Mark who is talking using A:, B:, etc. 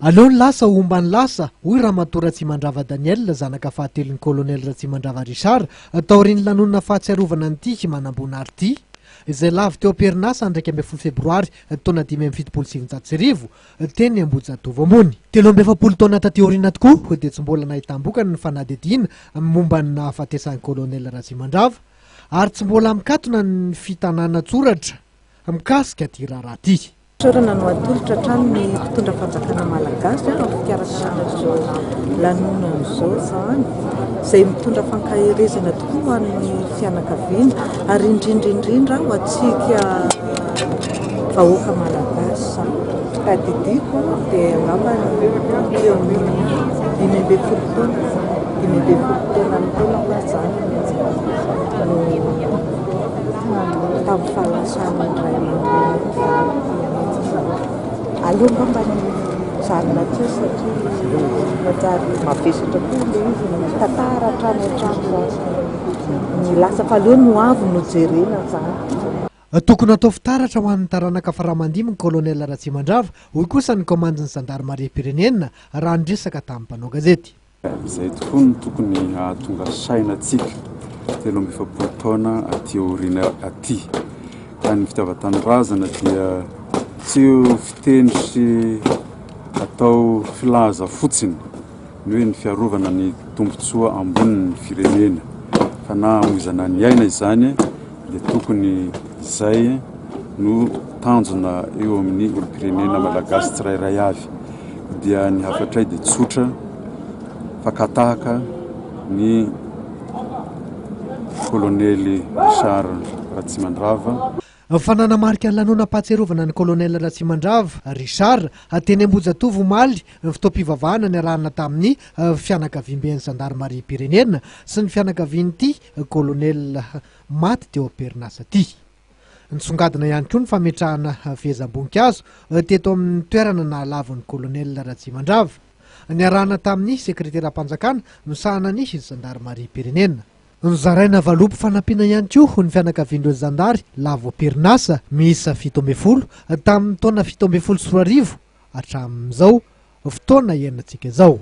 A: Aleony lasa ombany lasa hoy Ramatoa Ratsimandrava Daniel zanaka fahatelon'ny colonel Ratsimandrava Richard taorian'ny lanonana fahatsiarovana ny tiky manam-boninahary ity izay lavy teo am-perinasa 1 febroary taona 2017 teny Ambohijatovo ambony. 17 taona taty-aoriana tokoa dia tsy mbola nahitambokana ny fanadihadiana momba ny nahafatesan'ny colonel Ratsimandrava ary tsy mbola mikatona ny fitanana-tsoratra mikasika ty raharaha ty.
B: Sorana no atolotra hatrany ny mpitondra fanjakana malagasy fikarakarana izao lanonana izao zany izay mitondra fankahirezana tokoa amin'ny fianakaviana ary indrindra ho antsika vahoaka malagasy ka didiko dia angamba eo amin'ny 20 taona zany tamin'ny fahalasana iray aloha mba ny zarina teo satria majary mavesatra koa le izy tantara hatrany hatrany ny lasa fa aloha no avy no jerena zany.
A: Tokony atao fitaratra ho an'ny taranaka faramandimby ny colonel Ratsimandrava hoy kosa ny komandin'ny zandarmarie-pirenena raha nresaka tamin'ny mpanao gazety.
C: Izay tokoa no tokony ahatonga sainantsika 17 taona aty aoriana aty ka ny fitiavan-tanorazana dia tsy fiteny sy atao filaza fotsiny ny hoe ny fiarovana ny tombotsoa ambonin'ny firenena fa na hamonjana ny aina izany dia tokony izay no tanjona eo amin'ny olo-pirenena malagasy tsirairay avy dia ny hafatray dia tsotra fakatahaka ny colonel Richard Ratsimandrava.
A: Fa nanamarika ny lanonam-pahatsiarovana ny colonel Ratsimandrava Richard teny Ambohijatovo omaly ny fotoam-pivavahana ny arahana tamin'ny fianakaviam-ben'ny zandarmarie-pirenena sy ny fianakavian'ity colonel maty teo am-perinasa ty. Nisongadina ihany koa ny fametrahana fehezam-boninkazo teto amin'ny toerana nahalavan'ny colonel Ratsimandrava ny arahana tamin'ny sekretera-panjakana no sahana nisy ny zandarmarie-pirenena. Nzaraina valopy fanampiana ihany koa ny fianakavian'ireo zandary lavo am-perinasa miisa 17 tamin'ny taona 17 hatramin'izao fotoana iainantsika izao.